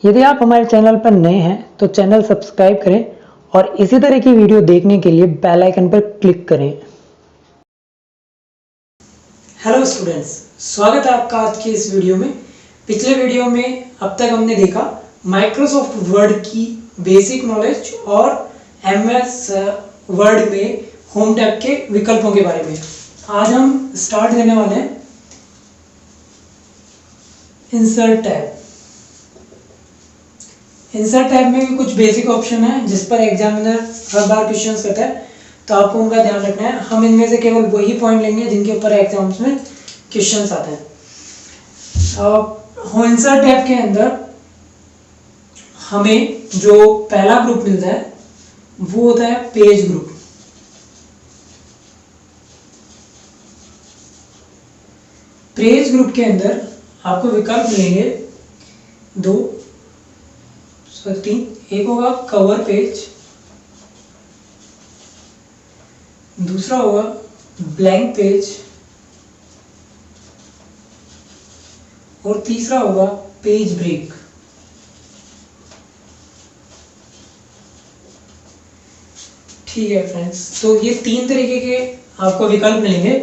यदि आप हमारे चैनल पर नए हैं तो चैनल सब्सक्राइब करें और इसी तरह की वीडियो देखने के लिए बेल आइकन पर क्लिक करें। हेलो स्टूडेंट्स, स्वागत है आपका आज के इस वीडियो में। पिछले वीडियो में अब तक हमने देखा माइक्रोसॉफ्ट वर्ड की बेसिक नॉलेज और एमएस वर्ड में होम टैब के विकल्पों के बारे में। आज हम स्टार्ट करने वाले हैं इंसर्ट टैब। इंसर्ट टैब में भी कुछ बेसिक ऑप्शन है जिस पर एग्जामिनर हर बार क्वेश्चंस करता है, तो आपको उनका ध्यान रखना है। हम इनमें से केवल वही पॉइंट लेंगे जिनके ऊपर एग्जाम्स में क्वेश्चंस आते हैं। इंसर्ट टैब के अंदर हमें जो पहला ग्रुप मिलता है वो होता है पेज ग्रुप। पेज ग्रुप के अंदर आपको विकल्प मिलेंगे तीन। एक होगा कवर पेज, दूसरा होगा ब्लैंक पेज और तीसरा होगा पेज ब्रेक। ठीक है फ्रेंड्स, तो ये तीन तरीके के आपको विकल्प मिलेंगे,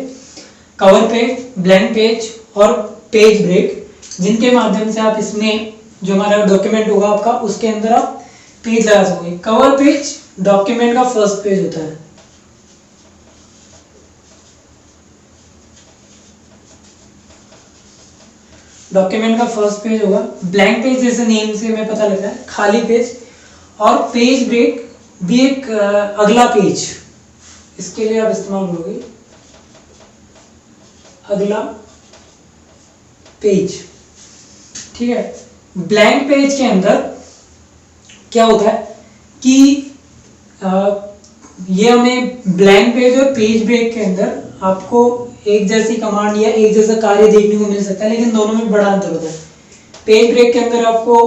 कवर पेज, ब्लैंक पेज और पेज ब्रेक, जिनके माध्यम से आप इसमें जो हमारा डॉक्यूमेंट होगा आपका उसके अंदर आप पेज लगा सकोगे। कवर पेज डॉक्यूमेंट का फर्स्ट पेज होता है। डॉक्यूमेंट का फर्स्ट पेज होगा। ब्लैंक पेज जैसे नेम से हमें पता लगता है खाली पेज। और पेज ब्रेक भी एक अगला पेज, इसके लिए आप इस्तेमाल करोगे अगला पेज। ठीक है, ब्लैंक पेज के अंदर क्या होता है कि ये हमें ब्लैंक पेज और पेज ब्रेक के अंदर आपको एक जैसी कमांड या एक जैसा कार्य देखने को मिल सकता है, लेकिन दोनों में बड़ा अंतर होता है। पेज ब्रेक के अंदर आपको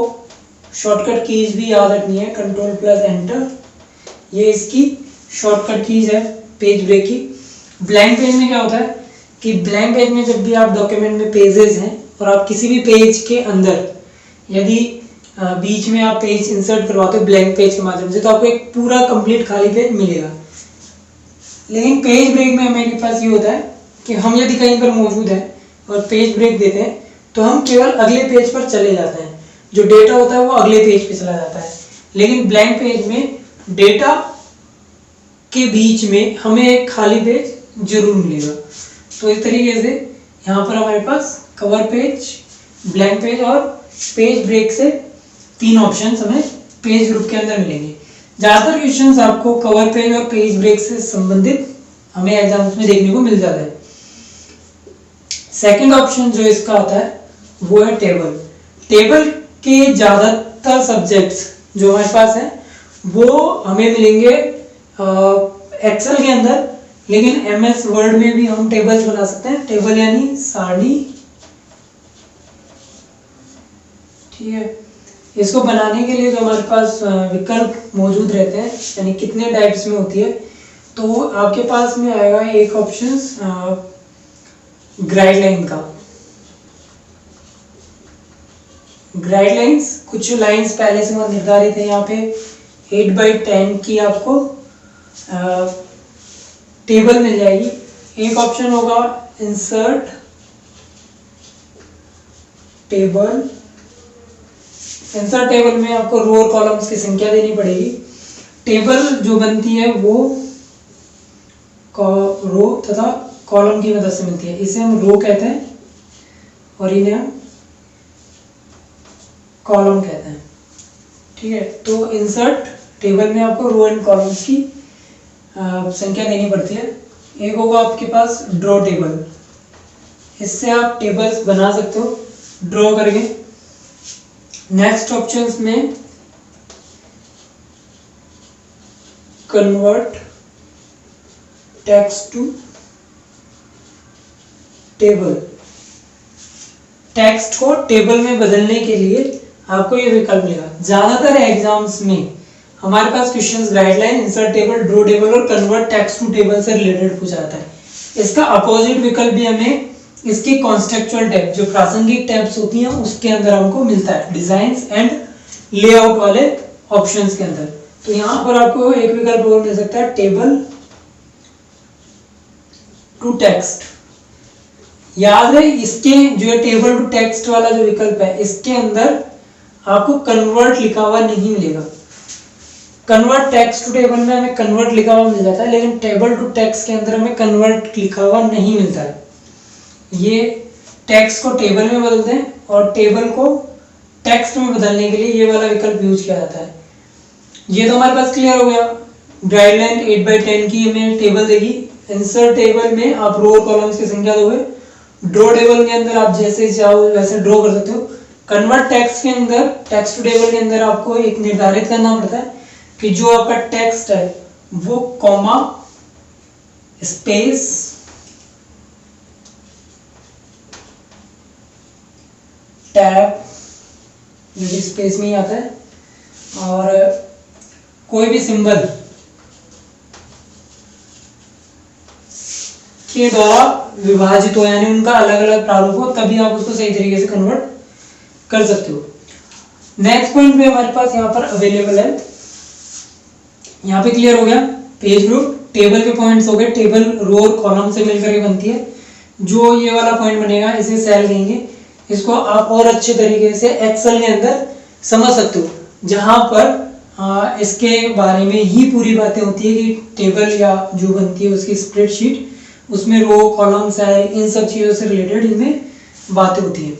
शॉर्टकट कीज भी याद रखनी है, कंट्रोल प्लस एंटर, ये इसकी शॉर्टकट कीज है पेज ब्रेक की। ब्लैंक पेज में क्या होता है कि ब्लैंक पेज में जब भी आप डॉक्यूमेंट में पेजेस हैं और आप किसी भी पेज के अंदर यदि बीच में आप पेज इंसर्ट करवाते हो ब्लैंक पेज के माध्यम से, तो आपको एक पूरा कंप्लीट खाली पेज मिलेगा। लेकिन पेज ब्रेक में हमारे पास ये होता है कि हम यदि कहीं पर मौजूद हैं और पेज ब्रेक देते हैं तो हम केवल अगले पेज पर चले जाते हैं, जो डेटा होता है वो अगले पेज पे चला जाता है। लेकिन ब्लैंक पेज में डेटा के बीच में हमें एक खाली पेज जरूर मिलेगा। तो इस तरीके से यहाँ पर हमारे पास कवर पेज, ब्लैंक पेज और पेज ब्रेक से तीन ऑप्शंस हमें पेज ग्रुप के अंदर मिलेंगे। ज्यादातर क्वेश्चंस आपको कवर पेज और पेज ब्रेक से संबंधित हमें एग्जाम्स में देखने को मिल जाता है। सेकंड ऑप्शन जो इसका आता है वो है टेबल। टेबल के ज्यादातर सब्जेक्ट्स जो हमारे पास है वो हमें मिलेंगे एक्सेल के अंदर, लेकिन एमएस वर्ड में भी हम टेबल्स बना सकते हैं। टेबल यानी सारणी। ठीक है, इसको बनाने के लिए जो हमारे पास विकल्प मौजूद रहते हैं, यानी कितने टाइप्स में होती है, तो आपके पास में आएगा एक ऑप्शन गाइडलाइन का। गाइडलाइंस कुछ लाइंस पहले से निर्धारित है। यहाँ पे 8x10 की आपको टेबल मिल जाएगी। एक ऑप्शन होगा इंसर्ट टेबल। इंसर्ट टेबल में आपको रो और कॉलम्स की संख्या देनी पड़ेगी। टेबल जो बनती है वो रो तथा कॉलम की मदद से मिलती है। इसे हम रो कहते हैं और इन्हें हम कॉलम कहते हैं। ठीक है, तो इंसर्ट टेबल में आपको रो एंड कॉलम्स की संख्या देनी पड़ती है। एक होगा आपके पास ड्रॉ टेबल। इससे आप टेबल्स बना सकते हो ड्रॉ करके। नेक्स्ट ऑप्शंस में convert text to table. Text को टेबल में बदलने के लिए आपको ये विकल्प मिलेगा। ज्यादातर एग्जाम्स में हमारे पास questions guideline, insert table, draw table और कन्वर्ट टेक्स्ट टू टेबल से रिलेटेड पूछा जाता है। इसका अपोजिट विकल्प भी हमें इसकी कॉन्टेक्चुअल टैब जो प्रासंगिक टैब्स होती हैं उसके अंदर हमको मिलता है, डिजाइन्स एंड लेआउट वाले ऑप्शंस के अंदर। तो यहाँ पर आपको एक विकल्प और मिल सकता है, टेबल टू टेक्स्ट। याद है इसके जो टेबल टू टेक्स्ट वाला जो विकल्प है, इसके अंदर आपको कन्वर्ट लिखा हुआ नहीं मिलेगा। कन्वर्ट टेक्स्ट टू टेबल में हमें कन्वर्ट लिखा हुआ मिल जाता है, लेकिन टेबल टू टेक्स्ट के अंदर हमें कन्वर्ट लिखा हुआ नहीं मिलता है। ये टेक्स्ट को टेबल में बदलते हैं और टेबल को टेक्स्ट में बदलने के लिए ये वाला विकल्प यूज किया जाता है। ये तो हमारे पास क्लियर हो गया। गाइडलाइन 8x10 की हमें टेबल देगी। इंसर्ट टेबल में आप रो और कॉलम्स की संख्या दोगे। ड्रॉ टेबल के अंदर आप जैसे चाहो वैसे ड्रॉ कर सकते हो। कन्वर्ट टेक्स्ट के अंदर, टेक्स्ट टू टेबल के अंदर आपको एक निर्धारित करना पड़ता है कि जो आपका टेक्स्ट है वो कॉमा स्पेस टैब, जो स्पेस में ही आता है, और कोई भी सिंबल के द्वारा विभाजित हो, यानी उनका अलग अलग प्रारूप हो, तभी आप उसको सही तरीके से कन्वर्ट कर सकते हो। नेक्स्ट पॉइंट पे हमारे पास यहाँ पर अवेलेबल है। यहाँ पे क्लियर हो गया। पेज ग्रुप, टेबल के पॉइंट्स हो गए। टेबल रो और कॉलम से मिलकर के बनती है। जो ये वाला पॉइंट बनेगा इसे सेल कहेंगे। इसको आप और अच्छे तरीके से एक्सेल के अंदर समझ सकते हो, जहां पर इसके बारे में ही पूरी बातें होती है कि टेबल या जो बनती है उसकी स्प्रेडशीट, उसमें रो कॉलम सेल इन सब चीजों से रिलेटेड इनमें बातें होती है।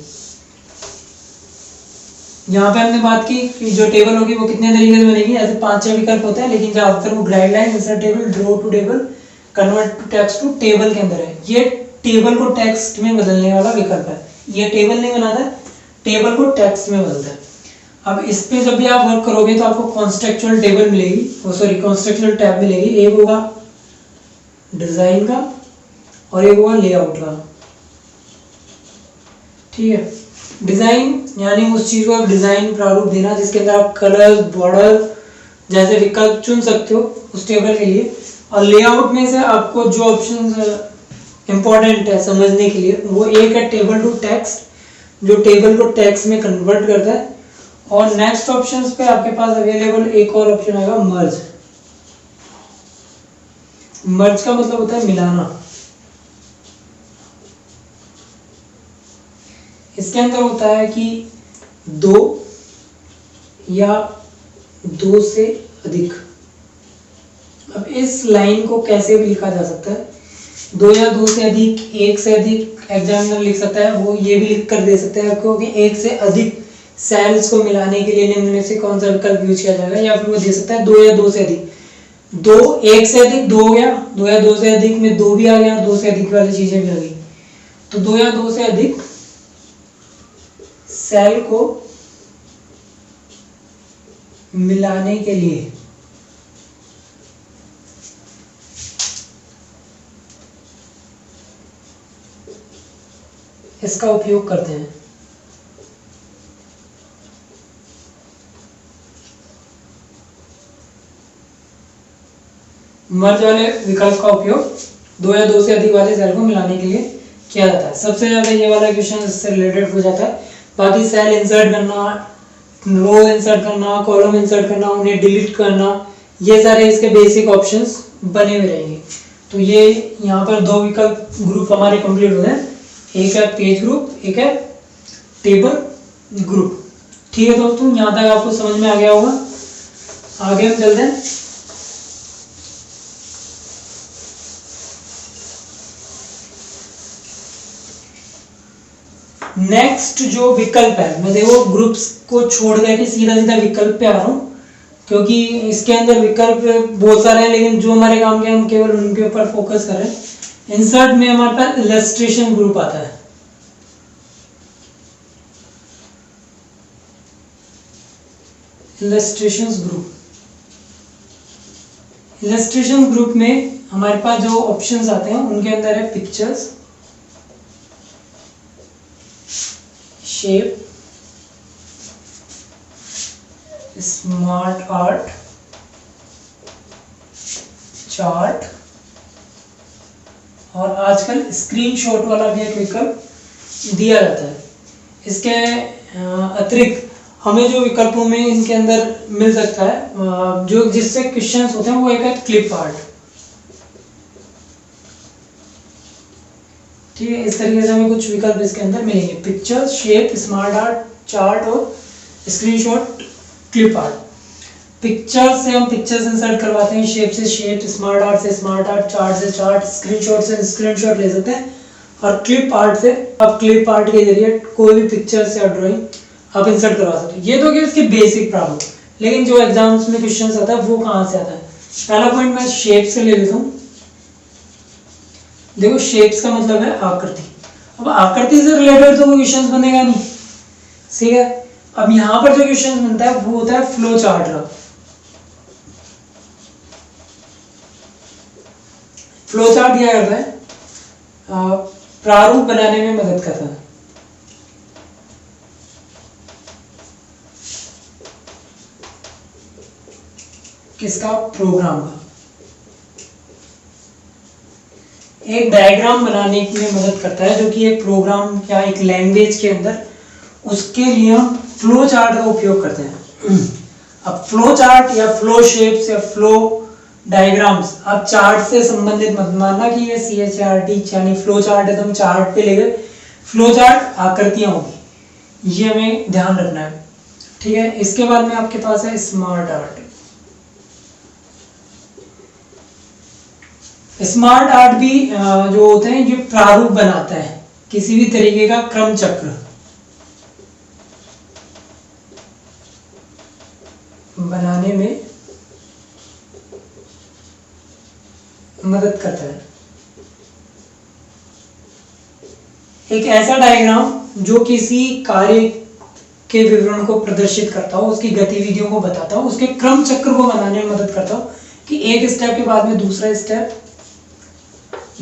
यहाँ पे हमने बात की कि जो टेबल होगी वो कितने तरीके से बनेगी। ऐसे 5-6 विकल्प होते हैं, लेकिन ज्यादातर वो guideline, insert table, draw to table, convert to text to table के अंदर है। ये टेबल को टेक्स्ट में बदलने वाला विकल्प है। ये टेबल नहीं बनाता, टेबल को टेक्स्ट में बदलता है। अब इस पे जब भी आप वर्क करोगे तो आपको कॉन्टेक्चुअल टेबल मिलेगी, कॉन्टेक्चुअल टैब मिलेगी। एक होगा डिजाइन का और एक होगा लेआउट का। ठीक है। डिजाइन यानी उस चीज को आप डिजाइन प्रारूप देना जिसके अंदर आप कलर, बॉर्डर जैसे विकल्प चुन सकते हो उस टेबल के लिए। और लेआउट में से आपको जो ऑप्शन इंपॉर्टेंट है समझने के लिए, वो एक है टेबल टू टेक्स्ट, जो टेबल को टेक्स्ट में कन्वर्ट करता है। और नेक्स्ट ऑप्शंस पे आपके पास अवेलेबल एक और ऑप्शन आएगा, मर्ज। मर्ज का मतलब होता है मिलाना। इसके अंदर होता है कि दो या दो से अधिक। अब इस लाइन को कैसे भी लिखा जा सकता है, दो या दो से अधिक, एक से अधिक एग्जामिनर लिख सकता है, वो ये भी लिख कर दे सकता है क्योंकि एक से अधिक सेल्स को मिलाने के लिए निम्न में से कौन सा विकल्प यूज किया जाएगा, या फिर वो दे सकता है दो या दो से अधिक। दो, एक से अधिक दो हो गया, दो या दो से अधिक में दो भी आ गया और दो से अधिक वाली चीजें भी आ गई। तो दो या दो से अधिक सेल को मिलाने के लिए इसका उपयोग करते हैं। मर्ज वाले विकल्प का उपयोग दो या दो से अधिक वाले सेल को मिलाने के लिए किया जाता है। सबसे ज्यादा ये वाला क्वेश्चन इससे रिलेटेड हो जाता है। बाकी सेल इंसर्ट करना, रो इंसर्ट करना, कॉलम इंसर्ट करना, उन्हें डिलीट करना, ये सारे इसके बेसिक ऑप्शंस बने हुए रहेंगे। तो ये यहाँ पर दो विकल्प ग्रुप हमारे कंप्लीट हो गए। एक है पेज ग्रुप, एक है टेबल ग्रुप। ठीक है दोस्तों, यहाँ तक आपको समझ में आ गया होगा। आगे हम चलते हैं। नेक्स्ट जो विकल्प है, मैं देखो ग्रुप्स को छोड़ करके सीधा सीधा विकल्प पे आ रहा हूँ, क्योंकि इसके अंदर विकल्प बहुत सारे हैं, लेकिन जो हमारे काम के हम केवल उनके ऊपर फोकस कर रहे हैं। इंसर्ट में हमारे पास इलस्ट्रेशन ग्रुप आता है। इलस्ट्रेशन ग्रुप, इलस्ट्रेशन ग्रुप में हमारे पास जो ऑप्शंस आते हैं उनके अंदर है pictures, shape, smart art, chart, और आजकल स्क्रीनशॉट वाला भी एक विकल्प दिया जाता है। इसके अतिरिक्त हमें जो विकल्पों में इनके अंदर मिल सकता है जो जिससे क्वेश्चंस होते हैं वो एक है क्लिप आर्ट। ठीक है, इस तरीके से हमें कुछ विकल्प इसके अंदर मिलेंगे, picture, shape, smart art, chart और स्क्रीनशॉट, क्लिप आर्ट। पिक्चर से हम पिक्चर्स इंसर्ट करवाते हैं, शेप से शेप, स्मार्ट आर्ट से स्मार्ट आर्ट, चार्ट से चार्ट, स्क्रीनशॉट से स्क्रीनशॉट ले सकते हैं और क्लिप आर्ट से आप क्लिप आर्ट के जरिए कोई भी पिक्चर्स या ड्राइंग आप इंसर्ट करवा सकते हैं। ये तो कि इसके बेसिक प्रॉब्लम, लेकिन जो एग्जाम्स में क्वेश्चंस आता है वो कहाँ से आता है। पहला पॉइंट मैं शेप से ले लेता हूँ। देखो शेप्स का मतलब है आकृति। अब आकृति से रिलेटेड तो कोई क्वेश्चन बनेगा नहीं, ठीक है। अब यहाँ पर जो क्वेश्चन बनता है वो होता है फ्लो चार्ट का। फ्लो चार्ट क्या करता है, प्रारूप बनाने में मदद करता है। किसका, प्रोग्राम का। एक डायग्राम बनाने में मदद करता है जो कि एक प्रोग्राम या एक लैंग्वेज के अंदर, उसके लिए हम फ्लो चार्ट का उपयोग करते हैं। अब फ्लो चार्ट या फ्लो शेप्स या फ्लो डायग्राम्स, आप चार्ट से संबंधित मत मानना कि ये CHART यानी फ्लो चार्ट है तो हम चार्ट पे ले गए। फ्लो चार्ट आकृतियां होगी, ये हमें ध्यान रखना है, ठीक है। इसके बाद में आपके पास है स्मार्ट आर्ट। स्मार्ट आर्ट भी जो होते हैं ये प्रारूप बनाता है किसी भी तरीके का क्रम चक्र बनाने में मदद करता है। एक ऐसा डायग्राम जो किसी कार्य के विवरण को प्रदर्शित करता हो, उसकी गतिविधियों को बताता हो, उसके क्रम चक्र को बनाने में मदद करता हो कि एक स्टेप के बाद में दूसरा स्टेप,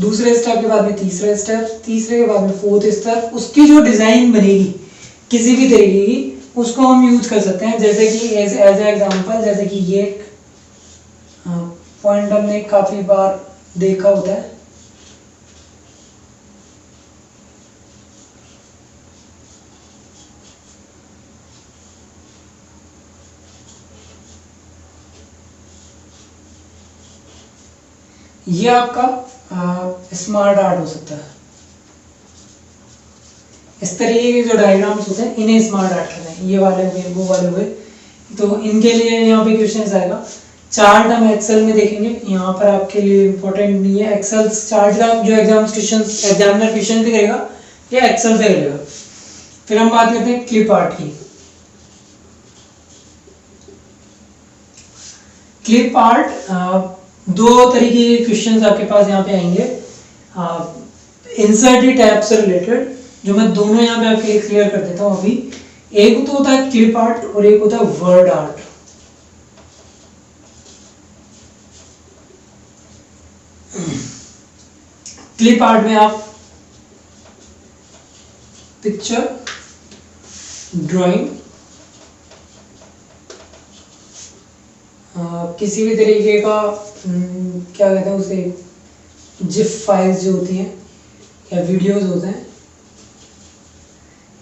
दूसरे स्टेप के बाद में तीसरा स्टेप, तीसरे के बाद में फोर्थ स्टेप, उसकी जो डिजाइन बनेगी किसी भी तरीके की उसको हम यूज कर सकते हैं। जैसे कि एज एग्जांपल, जैसे कि ये पॉइंट हमने काफी बार देखा होता है, ये आपका स्मार्ट आर्ट हो सकता है। इस तरीके के जो डायग्राम्स होते हैं इन्हें स्मार्ट आर्ट कहते हैं। ये वाले हुए, वो वाले हुए, तो इनके लिए यहाँ पे क्वेश्चन आएगा। चार्ट हम एक्सेल में देखेंगे, यहाँ पर आपके लिए इंपॉर्टेंट नहीं है। एक्सेल चार्ट का जो एग्जामिनर क्वेश्चन भी करेगा ये एक्सेल से करेगा। फिर हम बात करते हैं क्लिप आर्ट की। क्लिप आर्ट दो तरीके के क्वेश्चंस आपके पास यहाँ पे आएंगे इंसर्ट टैब से रिलेटेड, जो मैं दोनों यहाँ पे आपके लिए क्लियर कर देता हूँ अभी। एक तो होता है क्लिप आर्ट और एक होता है वर्ड आर्ट। क्लिप आर्ट में आप पिक्चर, ड्राइंग, किसी भी तरीके का क्या कहते हैं उसे, जिफ फाइल्स जो होती हैं या वीडियोस होते हैं,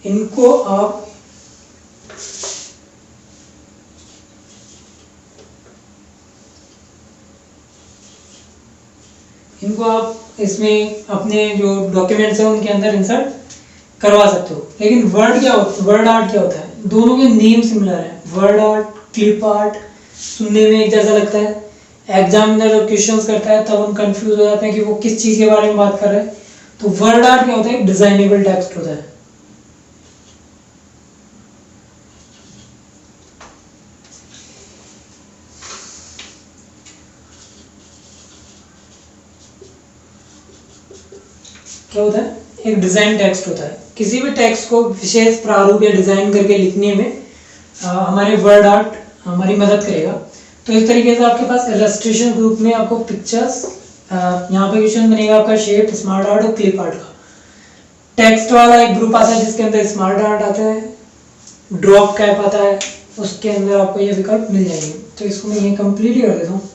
इनको आप इसमें अपने जो डॉक्यूमेंट्स हैं उनके अंदर इंसर्ट करवा सकते हो। लेकिन वर्ड आर्ट क्या होता है, दोनों के नेम सिमिलर है। वर्ड आर्ट, क्लिप आर्ट सुनने में एक जैसा लगता है, एग्जामिनर जब क्वेश्चंस करता है तब हम कंफ्यूज हो जाते हैं कि वो किस चीज के बारे में बात कर रहे हैं। तो वर्ड आर्ट क्या होता है, एक डिजाइनेबल टेक्स्ट होता है। क्या होता है, एक डिजाइन टेक्स्ट होता है। किसी भी टेक्स्ट को विशेष प्रारूप या डिजाइन करके लिखने में हमारे वर्ड आर्ट हमारी मदद करेगा। तो इस तरीके से आपके पास इलस्ट्रेशन ग्रुप में आपको पिक्चर्स, यहाँ पे क्वेश्चन बनेगा आपका शेप, स्मार्ट आर्ट और क्लिप आर्ट का। टेक्स्ट वाला एक ग्रुप आता है जिसके अंदर स्मार्ट आर्ट आता है, ड्रॉप कैप आता है, उसके अंदर आपको ये विकल्प मिल जाएंगे। तो इसको मैं ये कंप्लीट ही कर देता हूँ।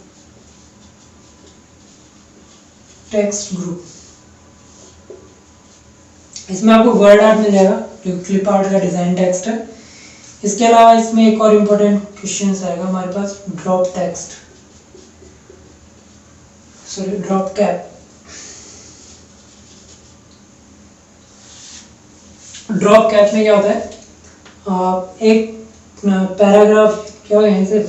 टेक्स्ट ग्रुप, इसमें आपको वर्ड आर्ट मिल जाएगा जो क्लिप आर्ट का डिजाइन टेक्स्ट है। इसके अलावा इसमें एक और इम्पोर्टेंट क्वेश्चन आएगा हमारे पास, drop text, sorry drop cap. Drop cap में क्या होता है, एक पैराग्राफ क्या होगा यहाँ से,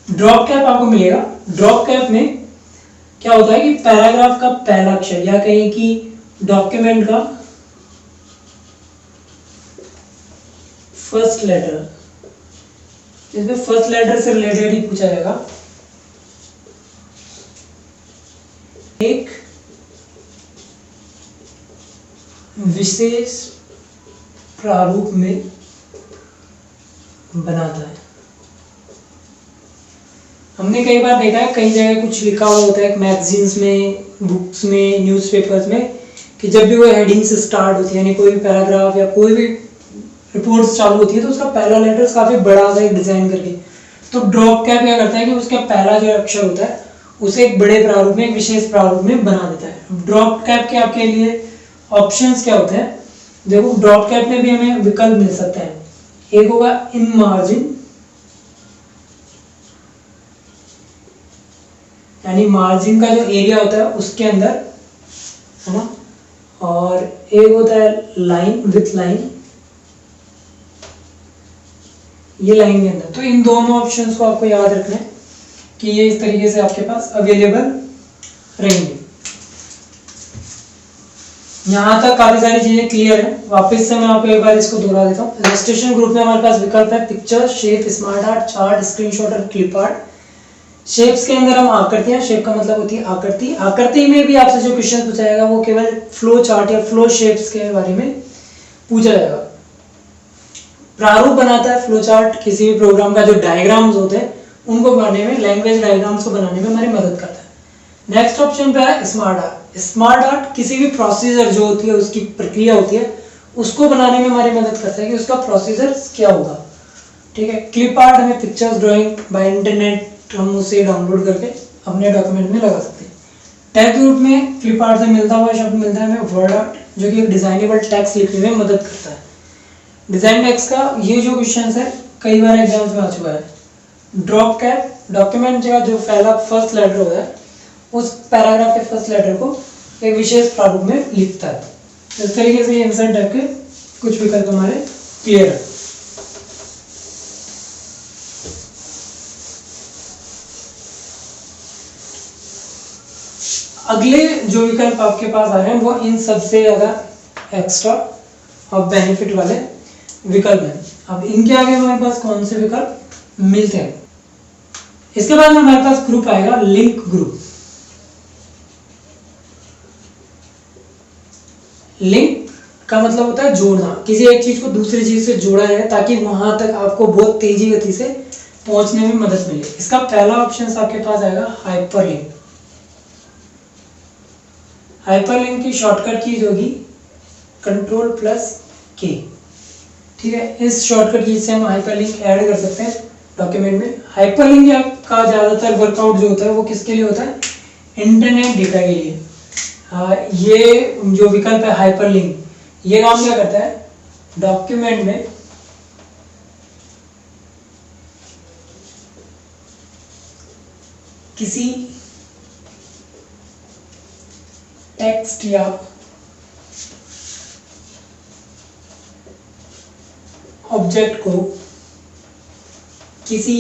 ड्रॉप कैप आपको मिलेगा। ड्रॉप कैप में क्या होता है कि पैराग्राफ का पहला अक्षर या कहीं कि डॉक्यूमेंट का फर्स्ट लेटर, इसमें फर्स्ट लेटर से रिलेटेड ही पूछा जाएगा। एक विशेष प्रारूप में बनाता है। हमने कई बार देखा है, कई जगह कुछ लिखा हुआ होता है मैगजीन्स में, बुक्स में, न्यूज़पेपर्स में, कि जब भी वो हेडिंग से स्टार्ट होती है, यानी कोई भी पैराग्राफ या कोई भी रिपोर्ट्स चालू होती है, तो उसका पहला लेटर काफी बड़ा होता है डिजाइन करके। तो ड्रॉप कैप क्या करता है कि उसका पहला जो अक्षर होता है उसे एक बड़े प्रारूप में, एक विशेष प्रारूप में बना देता है। ड्रॉप कैप के आपके लिए ऑप्शंस क्या होते हैं, देखो ड्रॉप कैप में भी हमें विकल्प मिल सकते हैं। एक होगा इन मार्जिन, यानी मार्जिन का जो एरिया होता है उसके अंदर, है ना, और एक होता है लाइन, विथ लाइन, ये लाइन के अंदर। तो इन दोनों ऑप्शंस को आपको याद रखना है कि ये इस तरीके से आपके पास अवेलेबल रहेंगे। यहाँ तक काफी सारी चीजें क्लियर है। वापस से मैं आपको एक बार इसको दोहरा देता हूँ। रजिस्ट्रेशन ग्रुप में हमारे पास विकल्प है picture, shape, smart art, chart, screenshot और क्लिप आर्ट। शेप्स के अंदर हम आकृतियां, शेप का मतलब होती है आकृति। आकृति में भी आपसे जो क्वेश्चन पूछा जाएगा वो केवल फ्लो चार्ट या फ्लो शेप्स के बारे में पूछा जाएगा। प्रारूप बनाता है फ्लो चार्ट, किसी भी प्रोग्राम का जो डायग्राम्स होते हैं उनको बनाने में, लैंग्वेज डायग्राम्स को बनाने में हमारी मदद करता है। नेक्स्ट ऑप्शन पे है स्मार्ट आर्ट। स्मार्ट आर्ट किसी भी प्रोसीजर जो होती है, उसकी प्रक्रिया होती है, उसको बनाने में हमारी मदद करता है कि उसका प्रोसीजर क्या होगा। ठीक है। क्लिप आर्ट हमें पिक्चर्स, ड्राइंग बाय इंटरनेट हम उसे डाउनलोड करके अपने डॉक्यूमेंट में लगा सकते हैं। टेक्स्ट ग्रुप में क्लिप आर्ट से मिलता हुआ शब्द मिलता है हमें वर्ड आर्ट, जो कि एक डिजाइनेबल टेक्स्ट लिखने में मदद करता है। डिजाइन टेक्स्ट का ये जो क्वेश्चन है कई बार एग्जाम्स में आ चुका है। ड्रॉप कैप डॉक्यूमेंट का जो पहला फर्स्ट लेटर होता है उस पैराग्राफ के फर्स्ट लेटर को एक विशेष प्रारूप में लिखता है। इस तरीके से इंसर्ट टाइप के कुछ विकल्प हमारे क्लियर है। अगले जो विकल्प आपके पास आ रहे हैं वो इन सबसे ज्यादा एक्स्ट्रा और बेनिफिट वाले विकल्प हैं। अब इनके आगे हमारे पास कौन से विकल्प मिलते हैं, इसके बाद में हमारे पास ग्रुप आएगा लिंक ग्रुप। लिंक का मतलब होता है जोड़ना, किसी एक चीज को दूसरी चीज से जोड़ा है ताकि वहां तक आपको बहुत तेजी गति से पहुंचने में मदद मिले। इसका पहला ऑप्शन आपके पास आएगा हाइपरलिंक। हाइपरलिंक की शॉर्टकट कीज होगी Ctrl+K। ठीक है। इस शॉर्टकट कीज से हम हाइपरलिंक ऐड कर सकते हैं डॉक्यूमेंट में। हाइपरलिंक का ज्यादातर वर्कआउट जो होता है वो किसके लिए होता है, इंटरनेट डेटा के लिए। ये जो विकल्प है हाइपरलिंक, ये काम क्या करता है, डॉक्यूमेंट में किसी टेक्स्ट या ऑब्जेक्ट को किसी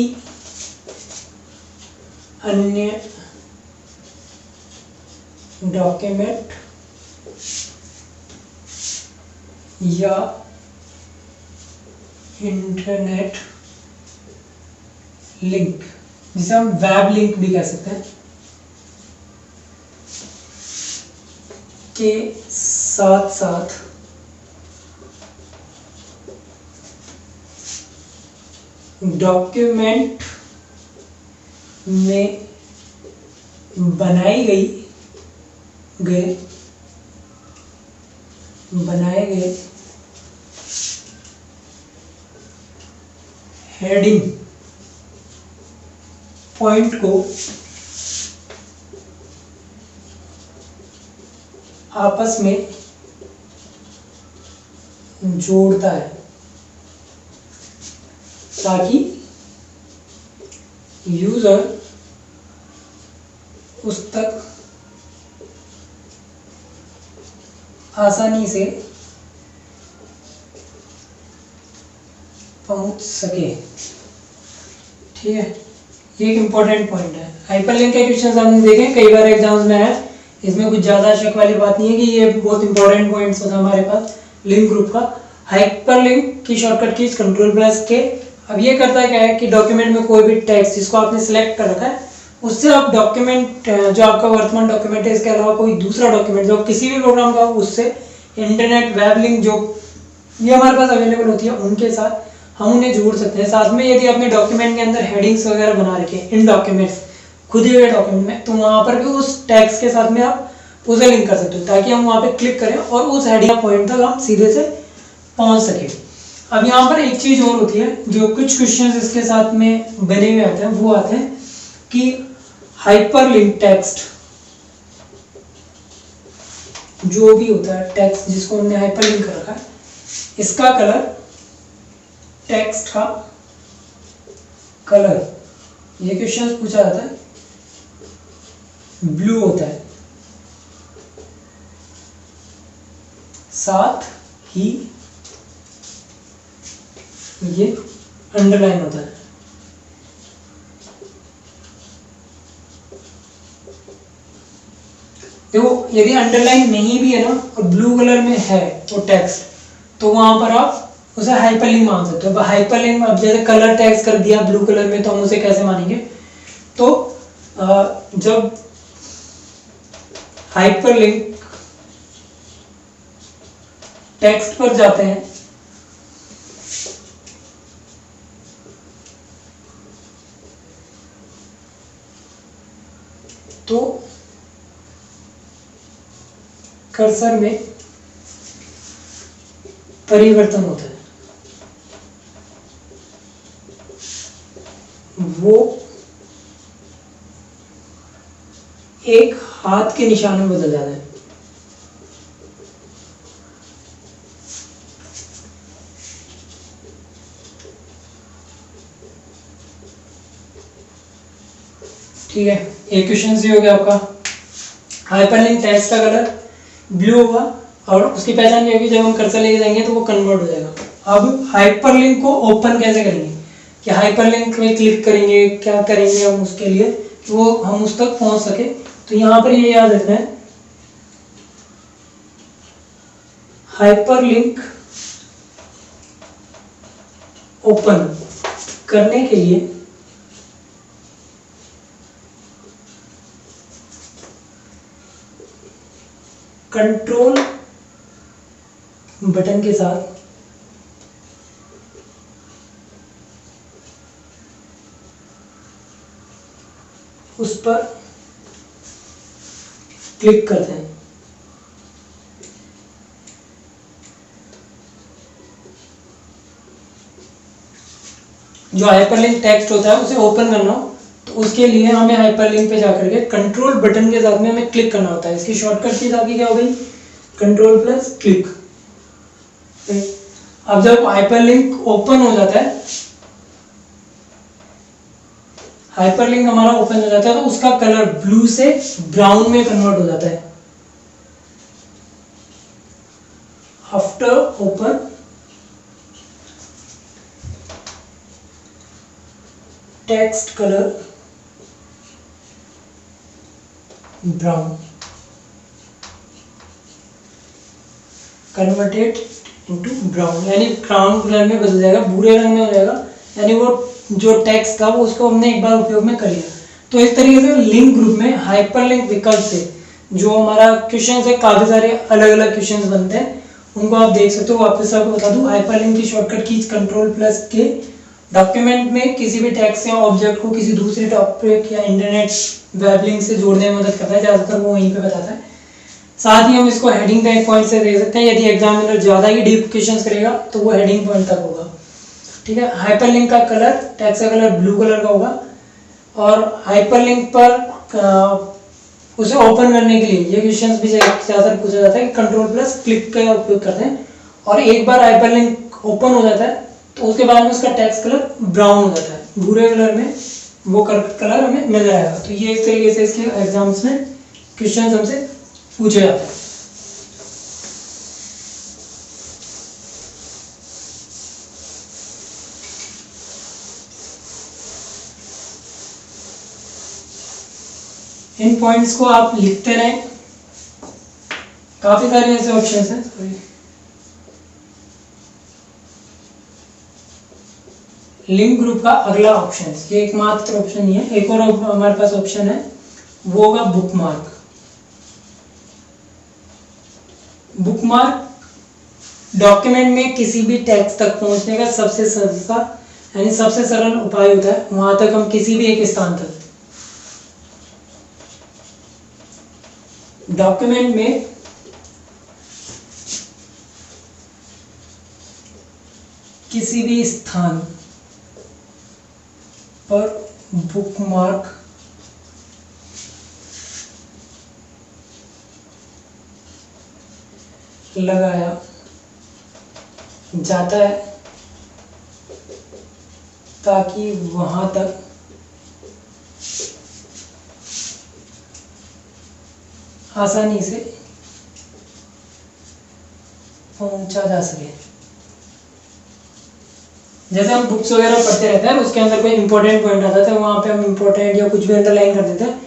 अन्य डॉक्यूमेंट या इंटरनेट लिंक, जिसे हम वेब लिंक भी कह सकते हैं, के साथ साथ डॉक्यूमेंट में बनाए गए हेडिंग पॉइंट को आपस में जोड़ता है ताकि यूजर उस तक आसानी से पहुंच सके। ठीक है, ये एक इम्पोर्टेंट पॉइंट है। हाइपरलिंक के क्वेश्चंस हमने देखे कई बार एग्जाम्स में है, इसमें कुछ ज़्यादा शक वाली बात नहीं है कि ये बहुत इंपॉर्टेंट पॉइंट्स होता है हमारे पास लिंक ग्रुप का। हाइपरलिंक की शॉर्टकट कीज Ctrl+K। अब ये करता क्या है कि डॉक्यूमेंट में कोई भी टेक्स्ट जिसको आपने सिलेक्ट कर रखा है उससे आप डॉक्यूमेंट जो आपका वर्तमान डॉक्यूमेंट है इसके अलावा कोई दूसरा डॉक्यूमेंट जो किसी भी प्रोग्राम का हो उससे इंटरनेट वेब लिंक जो ये हमारे पास अवेलेबल होती है उनके साथ हम उन्हें जोड़ सकते हैं। साथ में यदि आपने डॉक्यूमेंट के अंदर हेडिंग्स वगैरह बना रखे हैं इन डॉक्यूमेंट्स खुद ही हुए डॉक्यूमेंट में, तो वहाँ पर भी उस टैग्स के साथ में आप उसे लिंक कर सकते हो ताकि हम वहाँ पे क्लिक करें और उस हेडिंग पॉइंट तक हम सीधे से पहुँच सके। अब यहाँ पर एक चीज़ और होती है जो कुछ क्वेश्चंस इसके साथ में बने हुए आते हैं, वो आते हैं कि हाइपरलिंक टेक्स्ट जो भी होता है टेक्स्ट जिसको हमने हाइपरलिंक कर रखा है इसका कलर, टेक्स्ट का कलर, ये क्वेश्चन पूछा जाता है, ब्लू होता है, साथ ही ये अंडरलाइन होता है। देखो यदि अंडरलाइन नहीं भी है ना और ब्लू कलर में है वो टेक्स्ट तो वहां पर आप उसे हाइपरलिंक मान सकते हो। हाइपरलिंक अब जैसे कलर टेक्स्ट कर दिया ब्लू कलर में तो हम उसे कैसे मानेंगे, तो जब हाइपरलिंक टेक्स्ट पर जाते हैं तो कर्सर में परिवर्तन होता है, वो एक हाथ के निशान में बदल जाता है। ठीक है, एक क्वेश्चन से हो गया आपका। हाइपरलिंक टेक्स्ट का कलर ब्लू होगा और उसकी पहचान ये होगी जब हम कर्सर लेके जाएंगे तो वो कन्वर्ट हो जाएगा। अब हाइपरलिंक को ओपन कैसे करेंगे, कि हाइपरलिंक में क्लिक करेंगे, क्या करेंगे हम उसके लिए कि वो हम उस तक पहुंच सके। तो यहाँ पर ये याद रखना है, हाइपरलिंक ओपन करने के लिए कंट्रोल बटन के साथ उस पर क्लिक करते हैं। जो हाइपरलिंक टेक्स्ट होता है उसे ओपन करना हो तो उसके लिए हमें हाइपरलिंक पे जाकर के कंट्रोल बटन के साथ में हमें क्लिक करना होता है। इसकी शॉर्टकट कीज आपकी क्या हो गई, Ctrl+क्लिक। अब जब हाइपरलिंक ओपन हो जाता है, हाइपरलिंक हमारा ओपन हो जाता है तो उसका कलर ब्लू से ब्राउन में कन्वर्ट हो जाता है। After open text colour brown converted into brown, यानी ब्राउन कलर में बदल जाएगा, भूरे रंग में हो जाएगा, यानी वो जो टेक्स्ट था वो उसको हमने एक बार उपयोग में कर लिया। तो इस तरीके से लिंक ग्रुप में हाइपरलिंक विकल्प से जो हमारा क्वेश्चन है, काफी सारे अलग अलग क्वेश्चन बनते हैं, उनको आप देख सकते हो। वापस आपको बता दूं, हाइपरलिंक की शॉर्टकट कीज Ctrl+K। डॉक्यूमेंट में किसी भी टेक्स्ट या ऑब्जेक्ट को किसी दूसरे टॉपिक या इंटरनेट वेब लिंक से जोड़ने में मदद करता है, ज्यादातर वो वहीं पे बताता है। साथ ही हम इसको हेडिंग पॉइंट से दे सकते हैं, यदि एग्जामिनर ज्यादा ही डीप क्वेश्चंस करेगा तो वो हेडिंग पॉइंट तक होगा। ठीक है, हाइपरलिंक का कलर, टेक्स्ट का कलर ब्लू कलर का होगा और हाइपरलिंक पर उसे ओपन करने के लिए ये क्वेश्चंस भी ज़्यादातर पूछा जाता है कि कंट्रोल प्लस क्लिक का उपयोग करते हैं, और एक बार हाइपरलिंक ओपन हो जाता है तो उसके बाद में उसका टेक्स्ट कलर ब्राउन हो जाता है, भूरे कलर में वो कलर हमें मिल जाएगा। तो ये एक तरीके से इसके एग्जाम्स में क्वेश्चन हमसे पूछे जाते हैं। इन पॉइंट्स को आप लिखते रहें, काफी सारे ऐसे ऑप्शंस हैं। लिंक ग्रुप का अगला ऑप्शन, ये एकमात्र ऑप्शन नहीं है, एक और हमारे पास ऑप्शन है, वो होगा बुकमार्क। बुकमार्क डॉक्यूमेंट में किसी भी टेक्स्ट तक पहुंचने का सबसे सस्ता यानी सबसे सरल उपाय होता है, वहां तक हम किसी भी एक स्थान तक डॉक्यूमेंट में किसी भी स्थान पर बुकमार्क लगाया जाता है ताकि वहां तक आसानी से पहुंचा जा सके। जैसे हम बुक्स वगैरह पढ़ते रहते हैं, उसके अंदर कोई इंपॉर्टेंट पॉइंट आता है, वहां पे हम इंपॉर्टेंट या कुछ भी अंडरलाइन कर देते हैं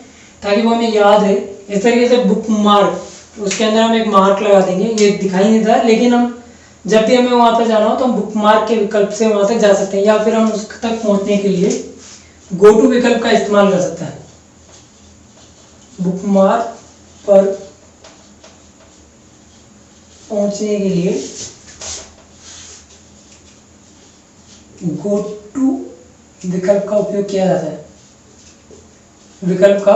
ताकि वो हमें याद रहे। इस तरीके से बुक मार्क, उसके अंदर हम एक मार्क लगा देंगे, ये दिखाई नहीं देता, लेकिन हम जब भी हमें वहां पर जाना हो तो हम बुक मार्क के विकल्प से वहां तक जा सकते हैं, या फिर हम उस तक पहुंचने के लिए गो टू विकल्प का इस्तेमाल कर सकते हैं। बुक मार्क पर पहुंचने के लिए गो टू विकल्प का उपयोग किया जाता है। विकल्प का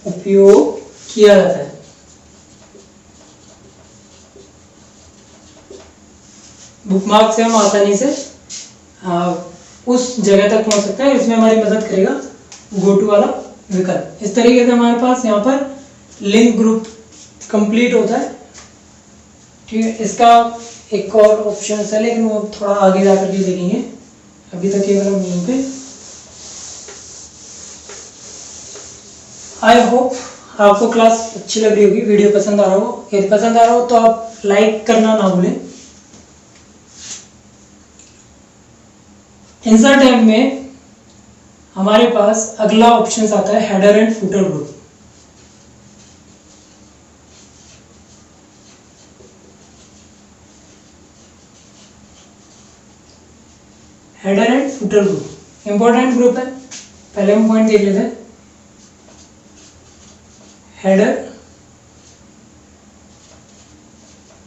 उपयोग किया जाता है। बुकमार्क से हम आसानी से उस जगह तक पहुंच सकते हैं, इसमें हमारी मदद करेगा गो टू वाला विकल्प। इस तरीके से हमारे पास यहाँ पर लिंक ग्रुप कंप्लीट होता है। ठीक है, इसका एक और ऑप्शन है, लेकिन वो थोड़ा आगे जाकर के देखेंगे, अभी तक केवल हम यहीं पे। आई होप आपको क्लास अच्छी लग रही होगी, वीडियो पसंद आ रहा हो। यदि पसंद आ रहा हो तो आप लाइक करना ना भूलें। इंसर्ट टैब में हमारे पास अगला ऑप्शन आता है header and footer group. Header and footer group important group है, पहले हम पॉइंट देख लेते हैं। हेडर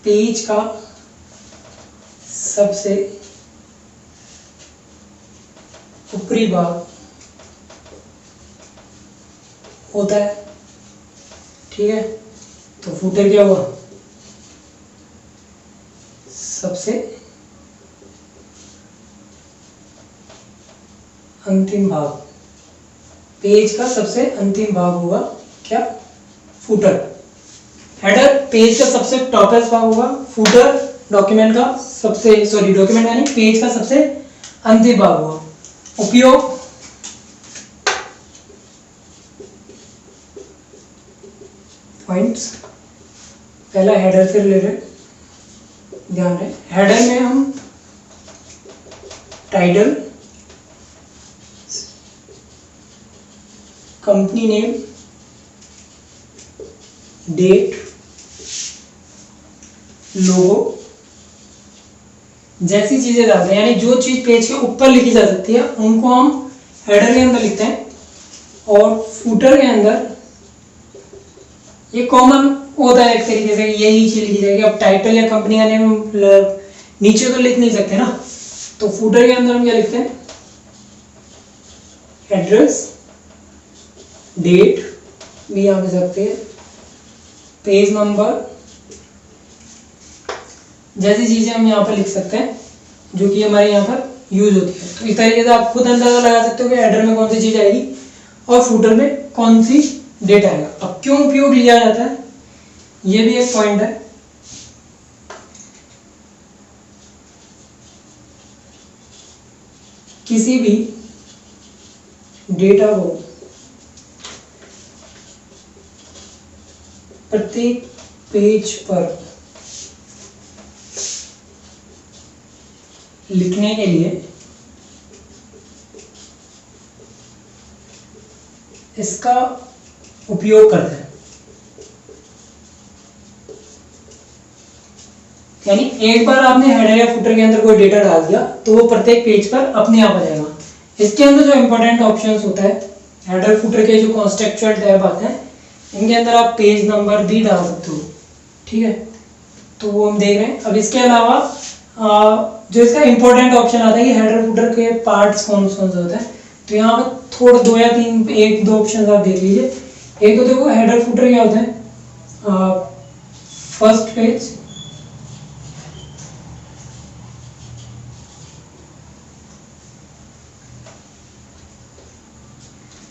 पेज का सबसे ऊपरी भाग होता है। ठीक है, तो फुटर क्या हुआ? सबसे अंतिम भाग। पेज का सबसे अंतिम भाग होगा क्या? फुटर। हेडर पेज का सबसे टॉपेस्ट भाग होगा, फुटर डॉक्यूमेंट का सबसे डॉक्यूमेंट यानी पेज का सबसे अंतिम भाग होगा। उपयोग पॉइंट्स, पहला हेडर से रिलेटेड ध्यान है। हेडर में हम टाइटल, कंपनी नेम, डेट, लोगो जैसी चीजें डालते हैं, यानी जो चीज पेज के ऊपर लिखी जा सकती है उनको हम हेडर के अंदर लिखते हैं। और फुटर के अंदर ये कॉमन होता है एक तरीके से, यही चीज लिखी जाएगी। अब टाइटल या कंपनी का नेम नीचे तो लिख नहीं सकते ना, तो फुटर के अंदर हम क्या लिखते हैं? एड्रेस, डेट भी यहाँ पे सकते हैं, पेज नंबर जैसी चीजें हम यहाँ पर लिख सकते हैं जो कि हमारे यहाँ पर यूज होती है। तो इस तरीके से आप खुद अंदाजा लगा सकते हो कि हेडर में कौन सी चीज आएगी और फुटर में कौन सी डेटा आएगा। अब क्यों उपयोग लिया जाता है, ये भी एक पॉइंट है। किसी भी डेटा को प्रत्येक पेज पर लिखने के लिए इसका उपयोग करते हैं। यानी एक बार आपने हेडर या फुटर के अंदर कोई डेटा डाल दिया तो वो प्रत्येक पेज पर अपने आप आ जाएगा। इसके अंदर जो इंपॉर्टेंट ऑप्शंस होता है, हेडर फुटर के जो कॉन्टेक्चुअल टैब आते हैं, इनके अंदर आप पेज नंबर भी डाल सकते हो, ठीक है, तो वो हम देख रहे हैं। अब इसके अलावा जो इसका इंपॉर्टेंट ऑप्शन आता है कि हेडर फुटर के पार्ट्स कौन कौन से होते हैं, तो यहाँ पर थोड़ा 2 या 3 एक दो ऑप्शन आप देख लीजिए। एक तो देखो हेडर फुटर क्या होता है, फर्स्ट पेज,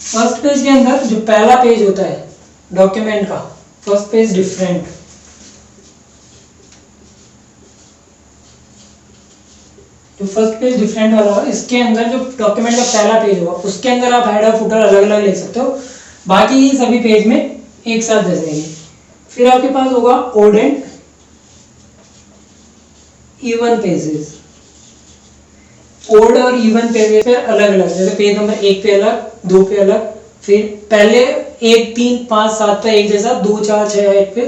फर्स्ट पेज के अंदर जो पहला पेज होता है डॉक्यूमेंट का, फर्स्ट पेज डिफरेंट, जो फर्स्ट पेज डिफरेंट वाला होगा, इसके अंदर जो डॉक्यूमेंट का पहला पेज होगा उसके अंदर आप हेडर फुटर अलग अलग लिख सकते हो, बाकी सभी पेज में एक साथ दे देंगे। फिर आपके पास होगा odd and even pages, odd और इवन पेजेस फिर अलग अलग, जैसे पेज नंबर 1 पे अलग, 2 पे अलग, फिर पहले 1, 3, 5, 7 पे एक जैसा, 2, 4, 6, 8 पे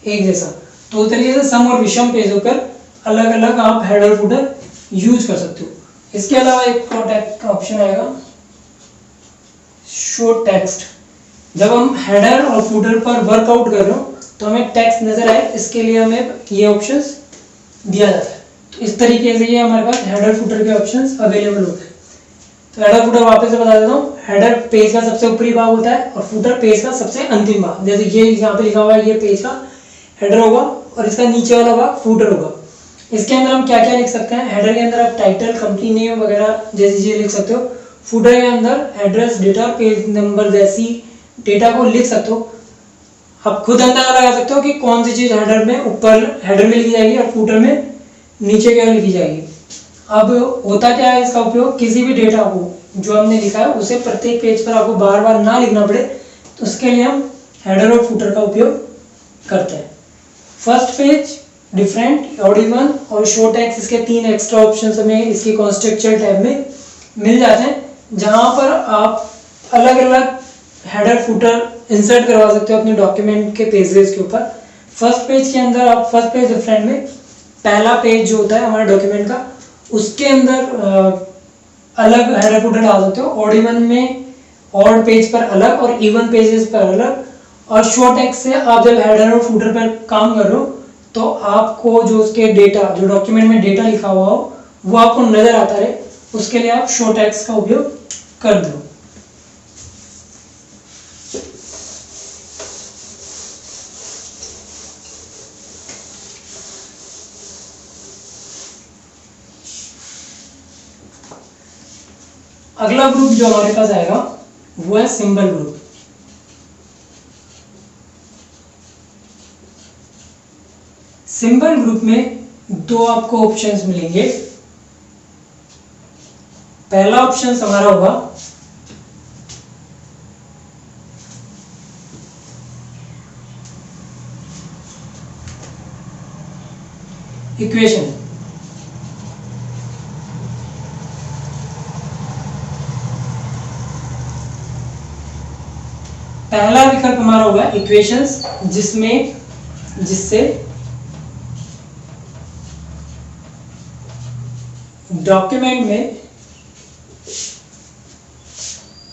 एक जैसा, तो उस तरीके से सम और विषम पेजों पर अलग अलग आप हेडर फुटर यूज कर सकते हो। इसके अलावा एक प्रोटेक्ट ऑप्शन आएगा, शो टेक्स्ट। जब हम हेडर और फुटर पर वर्कआउट कर रहे हो तो हमें टेक्स्ट नजर आए, इसके लिए हमें ये ऑप्शंस दिया जाता है। तो इस तरीके से ये हमारे पास हेडर फुटर के ऑप्शंस अवेलेबल होते हैं। तो हेडर फुटर वापस से बता देता हूँ, हेडर पेज का सबसे ऊपरी भाग होता है और फुटर पेज का सबसे अंतिम भाग। जैसे ये यहाँ पे लिखा हुआ है, ये पेज का हेडर होगा और इसका नीचे वाला भाग फुटर होगा। इसके अंदर हम क्या क्या लिख सकते हैं, हेडर के अंदर आप टाइटल, कंपनी नेम वगैरह जैसी चीजें लिख सकते हो। फुटर के अंदर एड्रेस, डेटा, पेज नंबर जैसी डेटा को लिख सकते हो। आप खुद अंदाजा लगा सकते हो कि कौन सी चीज हेडर में ऊपर हेडर में लिखी जाएगी और फुटर में नीचे क्या लिखी जाएगी। अब होता क्या है इसका उपयोग, किसी भी डेटा को जो हमने लिखा है उसे प्रत्येक पेज पर आपको बार बार ना लिखना पड़े, तो उसके लिए हम हेडर और फुटर का उपयोग करते हैं। First page, different, odd even और शो टेक्स्ट, इसके 3 एक्स्ट्रा ऑप्शंस हमें इसकी कॉन्टेक्चुअल टैब में मिल जाते हैं, जहां पर आप अलग अलग हेडर फुटर इंसर्ट करवा सकते हो अपने डॉक्यूमेंट के पेजेस के ऊपर। फर्स्ट पेज के अंदर आप फर्स्ट पेज डिफरेंट में पहला पेज जो होता है हमारे डॉक्यूमेंट का, उसके अंदर अलग हेडर फुटर डाल सकते हो। ऑड इवन में ऑड पेज पर अलग और इवन पेजेस पर अलग। और शो टेक्स्ट से आप जब हेडर और फुटर पर काम कर रहे हो तो आपको जो उसके डेटा, जो डॉक्यूमेंट में डेटा लिखा हुआ हो वो आपको नजर आता रहे, उसके लिए आप शो टेक्स्ट का उपयोग कर दो। अगला ग्रुप जो हमारे पास आएगा वो है सिंबल ग्रुप। सिंबल ग्रुप में 2 आपको ऑप्शंस मिलेंगे। पहला ऑप्शन हमारा होगा इक्वेशन। पहला विकल्प हमारा होगा इक्वेशंस, जिससे डॉक्यूमेंट में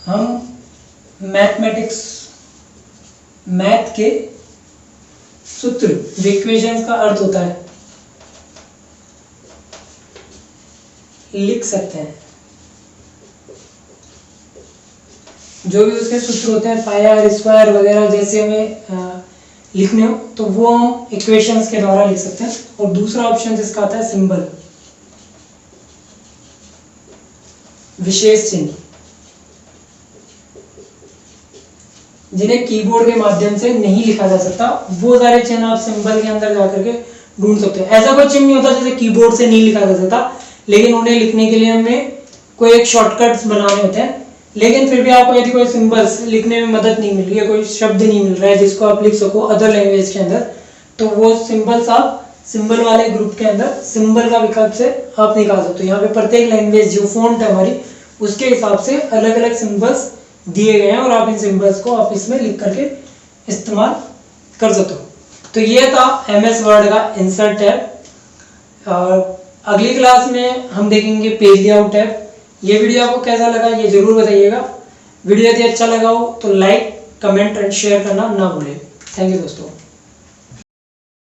हम मैथमेटिक्स, मैथ के सूत्र, जो इक्वेशंस का अर्थ होता है, लिख सकते हैं। जो भी उसके सूत्र होते हैं, पाई आर स्क्वायर वगैरह जैसे हमें लिखने हो तो वो हम इक्वेशंस के द्वारा लिख सकते हैं। और दूसरा ऑप्शन जिसका आता है सिंबल, विशेष चिन्ह। जिन्हें कीबोर्ड के माध्यम से नहीं लिखा जा सकता, वो सारे चिन्ह आप सिंबल के अंदर जाकर के ढूंढ सकते हो। ऐसा कोई चिन्ह नहीं होता जैसे कीबोर्ड से नहीं लिखा जा सकता, लेकिन उन्हें लिखने के लिए हमें कोई एक शॉर्टकट्स बनाने होते हैं। लेकिन फिर भी आपको यदि कोई सिंबल्स लिखने में मदद नहीं मिल रही है, कोई शब्द नहीं मिल रहा है जिसको आप लिख सको अदर लैंग्वेज के अंदर, तो वो सिंबल्स आप सिंबल वाले ग्रुप के अंदर सिंबल का विकल्प से आप निकाल सकते हो। यहाँ पे प्रत्येक लैंग्वेज जो फॉन्ट है हमारी, उसके हिसाब से अलग अलग सिंबल्स दिए गए हैं और आप इन सिंबल्स को ऑफिस में लिख करके इस्तेमाल कर सकते हो। तो ये था MS वर्ड का इंसर्ट टैब। और अगली क्लास में हम देखेंगे पेज लेआउट टैब। ये वीडियो आपको कैसा लगा ये जरूर बताइएगा। वीडियो यदि अच्छा लगा हो तो लाइक, कमेंट एंड शेयर करना ना भूलें। थैंक यू दोस्तों।